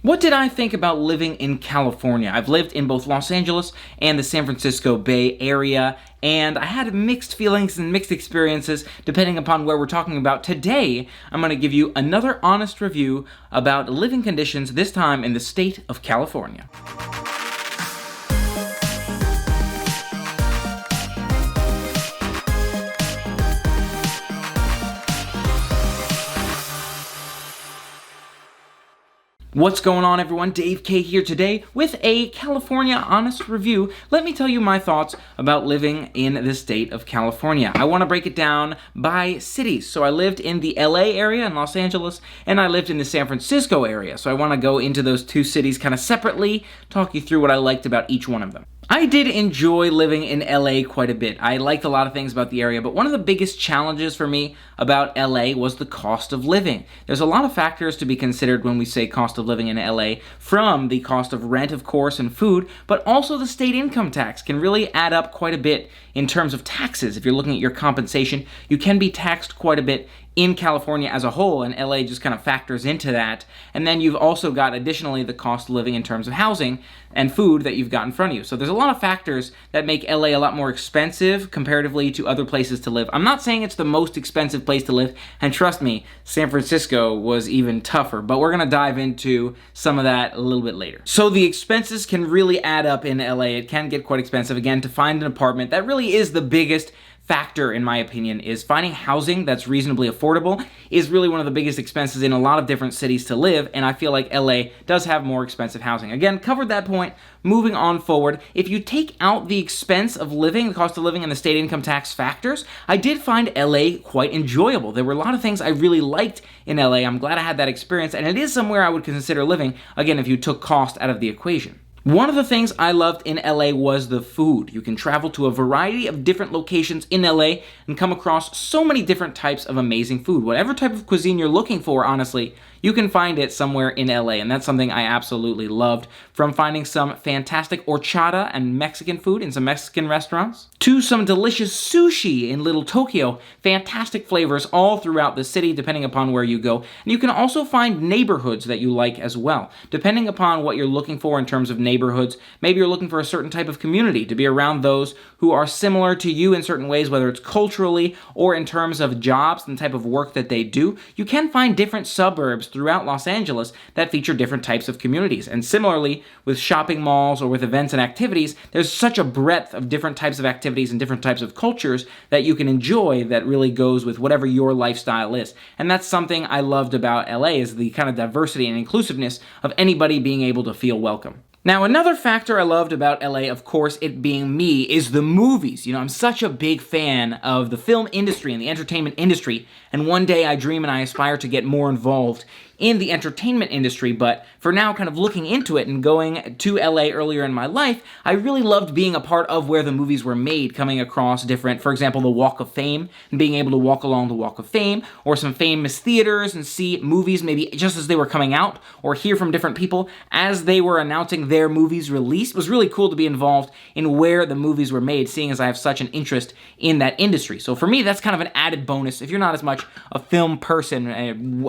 What did I think about living in California? I've lived in both Los Angeles and the San Francisco Bay Area, and I had mixed feelings and mixed experiences depending upon where we're talking about. Today, I'm going to give you another honest review about living conditions, this time in the state of California. What's going on, everyone? Dave K here today with a California honest review. Let me tell you my thoughts about living in the state of California. I want to break it down by cities. So I lived in the LA area in Los Angeles, and I lived in the San Francisco area. So I want to go into those two cities kind of separately, talk you through what I liked about each one of them. I did enjoy living in LA quite a bit. I liked a lot of things about the area, but one of the biggest challenges for me about LA was the cost of living. There's a lot of factors to be considered when we say cost of living in LA, from the cost of rent, of course, and food, but also the state income tax can really add up quite a bit in terms of taxes. If you're looking at your compensation, you can be taxed quite a bit in California as a whole, and LA just kind of factors into that. And then you've also got additionally the cost of living in terms of housing and food that you've got in front of you. So there's a lot of factors that make LA a lot more expensive comparatively to other places to live. I'm not saying it's the most expensive place to live, and trust me, San Francisco was even tougher, but we're gonna dive into some of that a little bit later. So the expenses can really add up in LA. It can get quite expensive. Again, to find an apartment, that really is the biggest factor, in my opinion, is finding housing that's reasonably affordable is really one of the biggest expenses in a lot of different cities to live, and I feel like LA does have more expensive housing. Again, covered that point. Moving on forward, if you take out the expense of living, the cost of living, and the state income tax factors, I did find LA quite enjoyable. There were a lot of things I really liked in LA. I'm glad I had that experience, and it is somewhere I would consider living, again, if you took cost out of the equation. One of the things I loved in LA was the food. You can travel to a variety of different locations in LA and come across so many different types of amazing food. Whatever type of cuisine you're looking for, honestly, you can find it somewhere in LA, and that's something I absolutely loved. From finding some fantastic horchata and Mexican food in some Mexican restaurants, to some delicious sushi in Little Tokyo. Fantastic flavors all throughout the city, depending upon where you go. And you can also find neighborhoods that you like as well. Depending upon what you're looking for in terms of neighborhoods, maybe you're looking for a certain type of community, to be around those who are similar to you in certain ways, whether it's culturally or in terms of jobs and the type of work that they do. You can find different suburbs throughout Los Angeles that feature different types of communities. And similarly, with shopping malls or with events and activities, there's such a breadth of different types of activities and different types of cultures that you can enjoy that really goes with whatever your lifestyle is. And that's something I loved about LA, is the kind of diversity and inclusiveness of anybody being able to feel welcome. Now, another factor I loved about LA, of course, it being me, is the movies. You know, I'm such a big fan of the film industry and the entertainment industry, and one day I dream and I aspire to get more involved in the entertainment industry, but for now, kind of looking into it and going to LA earlier in my life, I really loved being a part of where the movies were made, coming across different, for example, the Walk of Fame, and being able to walk along the Walk of Fame, or some famous theaters and see movies maybe just as they were coming out, or hear from different people as they were announcing their movies' release. It was really cool to be involved in where the movies were made, seeing as I have such an interest in that industry. So for me, that's kind of an added bonus. If you're not as much a film person,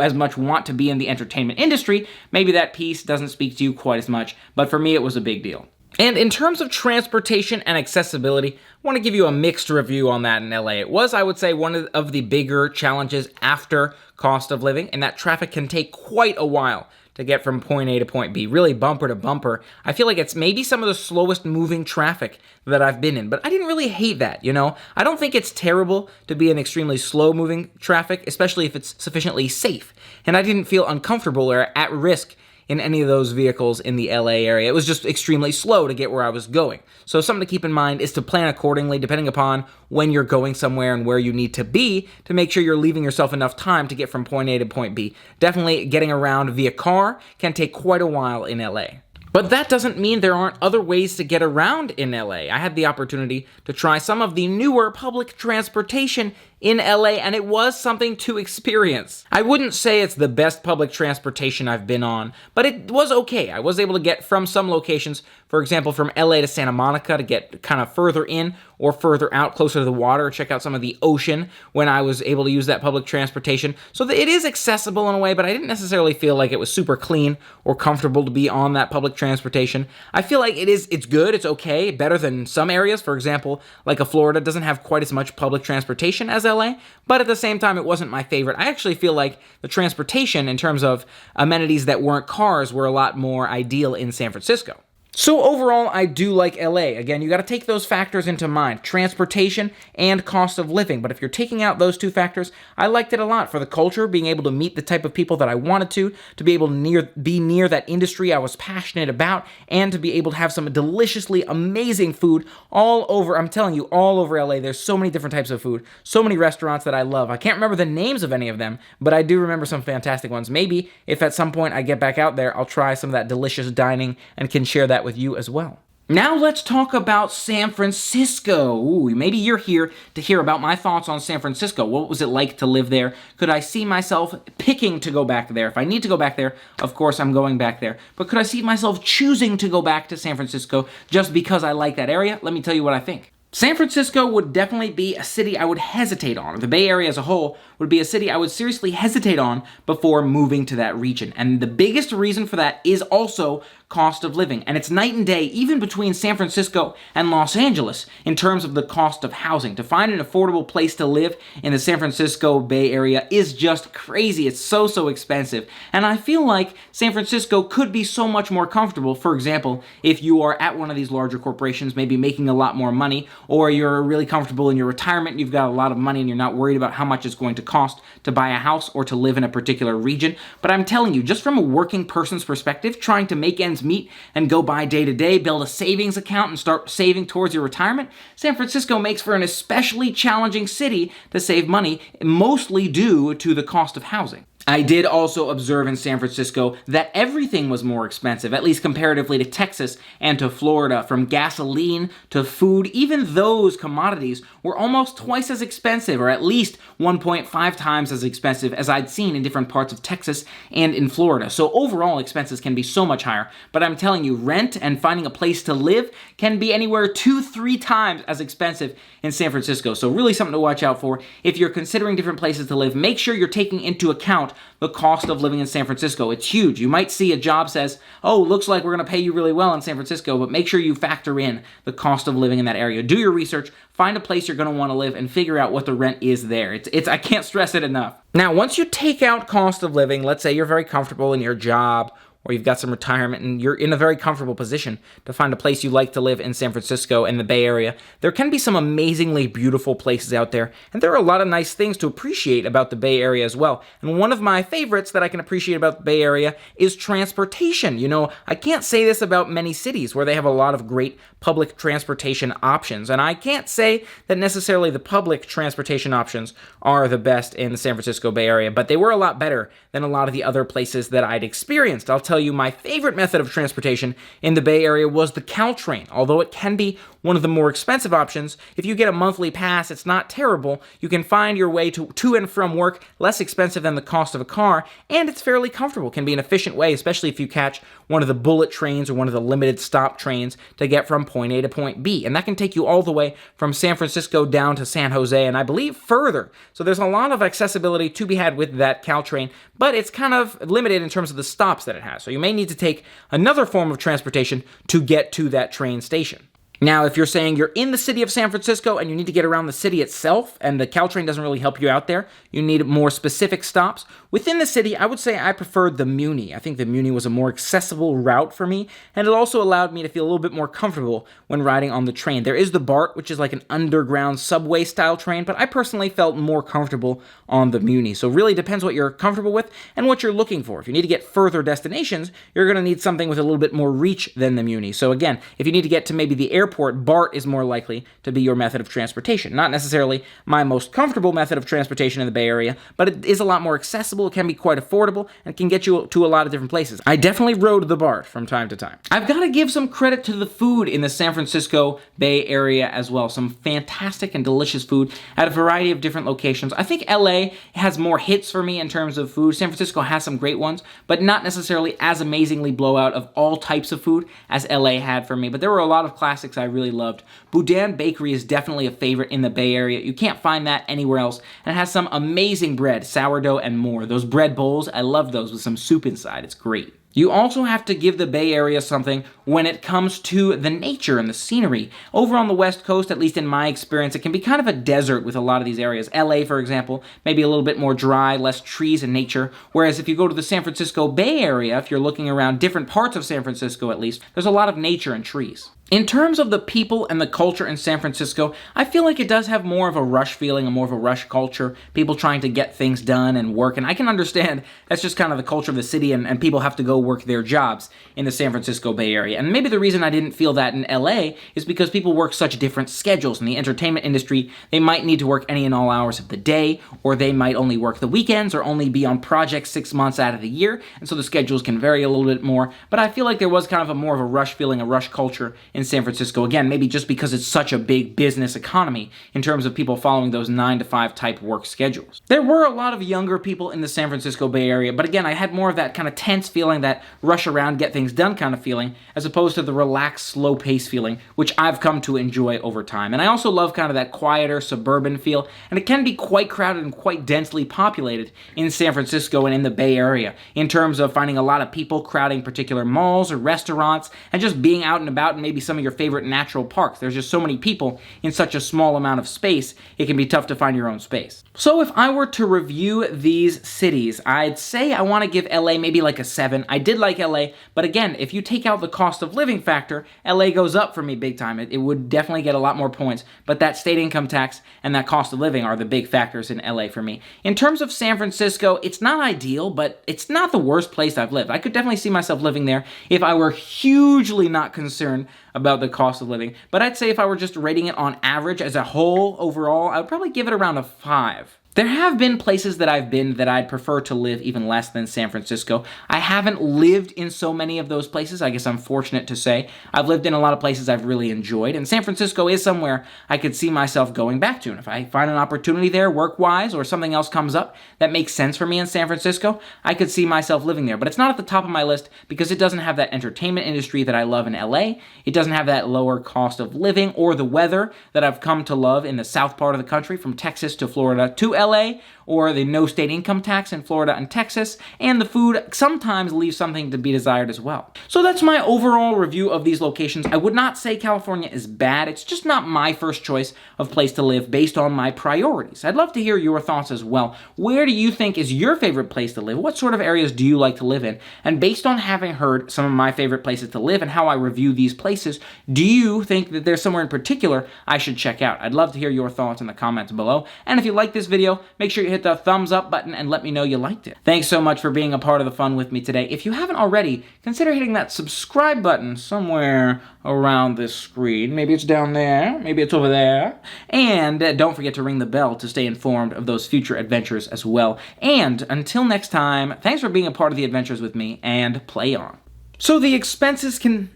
as much want to be in the entertainment industry, maybe that piece doesn't speak to you quite as much, but for me it was a big deal. And in terms of transportation and accessibility, I want to give you a mixed review on that in LA. It was, I would say, one of the bigger challenges after cost of living, and that traffic can take quite a while to get from point A to point B, really bumper to bumper. I feel like it's maybe some of the slowest moving traffic that I've been in, but I didn't really hate that, you know? I don't think it's terrible to be in extremely slow moving traffic, especially if it's sufficiently safe. And I didn't feel uncomfortable or at risk in any of those vehicles in the LA area. It was just extremely slow to get where I was going. So something to keep in mind is to plan accordingly, depending upon when you're going somewhere and where you need to be, to make sure you're leaving yourself enough time to get from point A to point B. Definitely getting around via car can take quite a while in LA. But that doesn't mean there aren't other ways to get around in LA. I had the opportunity to try some of the newer public transportation in LA, and it was something to experience. I wouldn't say it's the best public transportation I've been on, but it was okay. I was able to get from some locations, for example, from LA to Santa Monica to get kind of further in or further out, closer to the water, check out some of the ocean when I was able to use that public transportation. So it is accessible in a way, but I didn't necessarily feel like it was super clean or comfortable to be on that public transportation. I feel like it's good, it's okay, better than some areas. For example, like Florida doesn't have quite as much public transportation as LA, but at the same time, it wasn't my favorite. I actually feel like the transportation in terms of amenities that weren't cars were a lot more ideal in San Francisco. So overall, I do like LA. Again, you got to take those factors into mind, transportation and cost of living. But if you're taking out those two factors, I liked it a lot for the culture, being able to meet the type of people that I wanted to be able to be near that industry I was passionate about, and to be able to have some deliciously amazing food all over. I'm telling you, all over LA. There's so many different types of food, so many restaurants that I love. I can't remember the names of any of them, but I do remember some fantastic ones. Maybe if at some point I get back out there, I'll try some of that delicious dining and can share that with you as well. Now let's talk about San Francisco. Ooh, maybe you're here to hear about my thoughts on San Francisco. What was it like to live there? Could I see myself picking to go back there? If I need to go back there, of course I'm going back there. But could I see myself choosing to go back to San Francisco just because I like that area? Let me tell you what I think. San Francisco would definitely be a city I would hesitate on. The Bay Area as a whole would be a city I would seriously hesitate on before moving to that region. And the biggest reason for that is also cost of living. And it's night and day, even between San Francisco and Los Angeles, in terms of the cost of housing. To find an affordable place to live in the San Francisco Bay Area is just crazy. It's so expensive. And I feel like San Francisco could be so much more comfortable. For example, if you are at one of these larger corporations, maybe making a lot more money, or you're really comfortable in your retirement and you've got a lot of money and you're not worried about how much it's going to cost to buy a house or to live in a particular region. But I'm telling you, just from a working person's perspective, trying to make ends meet and go by day to day, build a savings account and start saving towards your retirement, San Francisco makes for an especially challenging city to save money, mostly due to the cost of housing. I did also observe in San Francisco that everything was more expensive, at least comparatively to Texas and to Florida. From gasoline to food, even those commodities were almost twice as expensive, or at least 1.5 times as expensive as I'd seen in different parts of Texas and in Florida. So overall expenses can be so much higher, but I'm telling you, rent and finding a place to live can be anywhere 2-3 times as expensive in San Francisco. So really something to watch out for. If you're considering different places to live, make sure you're taking into account the cost of living in San Francisco. It's huge. You might see a job says, oh, looks like we're going to pay you really well in San Francisco, but make sure you factor in the cost of living in that area. Do your research, find a place you're going to want to live, and figure out what the rent is there. I can't stress it enough. Now, once you take out cost of living, let's say you're very comfortable in your job, or you've got some retirement and you're in a very comfortable position to find a place you like to live in San Francisco and the Bay Area, there can be some amazingly beautiful places out there, and there are a lot of nice things to appreciate about the Bay Area as well. And one of my favorites that I can appreciate about the Bay Area is transportation. You know, I can't say this about many cities where they have a lot of great public transportation options, and I can't say that necessarily the public transportation options are the best in the San Francisco Bay Area, but they were a lot better than a lot of the other places that I'd experienced. I'll tell you, my favorite method of transportation in the Bay Area was the Caltrain. Although it can be one of the more expensive options, if you get a monthly pass, it's not terrible. You can find your way to and from work less expensive than the cost of a car, and it's fairly comfortable. Can be an efficient way, especially if you catch one of the bullet trains or one of the limited stop trains to get from point A to point B. And that can take you all the way from San Francisco down to San Jose, and I believe further. So there's a lot of accessibility to be had with that Caltrain, but it's kind of limited in terms of the stops that it has. So you may need to take another form of transportation to get to that train station. Now, if you're saying you're in the city of San Francisco and you need to get around the city itself, and the Caltrain doesn't really help you out there, you need more specific stops. Within the city, I would say I preferred the Muni. I think the Muni was a more accessible route for me, and it also allowed me to feel a little bit more comfortable when riding on the train. There is the BART, which is like an underground subway-style train, but I personally felt more comfortable on the Muni. So it really depends what you're comfortable with and what you're looking for. If you need to get further destinations, you're going to need something with a little bit more reach than the Muni. So again, if you need to get to maybe the airport airport, BART is more likely to be your method of transportation. Not necessarily my most comfortable method of transportation in the Bay Area, but it is a lot more accessible, it can be quite affordable, and can get you to a lot of different places. I definitely rode the BART from time to time. I've got to give some credit to the food in the San Francisco Bay Area as well. Some fantastic and delicious food at a variety of different locations. I think LA has more hits for me in terms of food. San Francisco has some great ones, but not necessarily as amazingly blowout of all types of food as LA had for me. But there were a lot of classics I really loved. Boudin Bakery is definitely a favorite in the Bay Area. You can't find that anywhere else. And it has some amazing bread, sourdough, and more. Those bread bowls, I love those with some soup inside. It's great. You also have to give the Bay Area something when it comes to the nature and the scenery. Over on the West Coast, at least in my experience, it can be kind of a desert with a lot of these areas. LA, for example, maybe a little bit more dry, less trees and nature. Whereas if you go to the San Francisco Bay Area, if you're looking around different parts of San Francisco at least, there's a lot of nature and trees. In terms of the people and the culture in San Francisco, I feel like it does have more of a rush feeling and more of a rush culture. People trying to get things done and work, and I can understand that's just kind of the culture of the city, and people have to go work their jobs in the San Francisco Bay Area. And maybe the reason I didn't feel that in LA is because people work such different schedules. In the entertainment industry, they might need to work any and all hours of the day, or they might only work the weekends, or only be on projects 6 months out of the year, and so the schedules can vary a little bit more. But I feel like there was kind of more of a rush feeling, a rush culture in San Francisco. Again, maybe just because it's such a big business economy in terms of people following those 9-to-5 type work schedules. There were a lot of younger people in the San Francisco Bay Area, but again, I had more of that kind of tense feeling, that rush around, get things done kind of feeling, as opposed to the relaxed, slow pace feeling, which I've come to enjoy over time. And I also love kind of that quieter, suburban feel, and it can be quite crowded and quite densely populated in San Francisco and in the Bay Area, in terms of finding a lot of people crowding particular malls or restaurants, and just being out and about in maybe some of your favorite natural parks. There's just so many people in such a small amount of space, it can be tough to find your own space. So if I were to review these cities, I'd say I want to give LA maybe like a 7. I did like LA, but again, if you take out the cost of living factor, LA goes up for me big time. It would definitely get a lot more points, but that state income tax and that cost of living are the big factors in LA for me. In terms of San Francisco, it's not ideal, but it's not the worst place I've lived. I could definitely see myself living there if I were hugely not concerned about the cost of living. But I'd say if I were just rating it on average as a whole overall, I would probably give it around a 5. There have been places that I've been that I'd prefer to live even less than San Francisco. I haven't lived in so many of those places. I guess I'm fortunate to say. I've lived in a lot of places I've really enjoyed, and San Francisco is somewhere I could see myself going back to. And if I find an opportunity there work-wise, or something else comes up that makes sense for me in San Francisco, I could see myself living there. But it's not at the top of my list because it doesn't have that entertainment industry that I love in LA. It doesn't have that lower cost of living or the weather that I've come to love in the south part of the country, from Texas to Florida to LA, or the no state income tax in Florida and Texas, and the food sometimes leaves something to be desired as well. So that's my overall review of these locations. I would not say California is bad, it's just not my first choice of place to live based on my priorities. I'd love to hear your thoughts as well. Where do you think is your favorite place to live? What sort of areas do you like to live in? And based on having heard some of my favorite places to live and how I review these places, do you think that there's somewhere in particular I should check out? I'd love to hear your thoughts in the comments below. And if you like this video, make sure you hit the thumbs up button and let me know you liked it. Thanks so much for being a part of the fun with me today. If you haven't already, consider hitting that subscribe button somewhere around this screen. Maybe it's down there, maybe it's over there. And don't forget to ring the bell to stay informed of those future adventures as well. And until next time, thanks for being a part of the adventures with me, and play on. So the expenses can...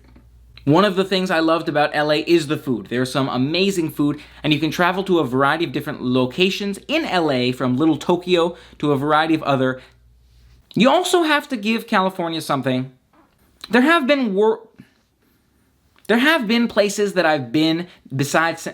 One of the things I loved about LA is the food. There's some amazing food, and you can travel to a variety of different locations in LA, from Little Tokyo to a variety of other. You also have to give California something. There have been places that I've been besides...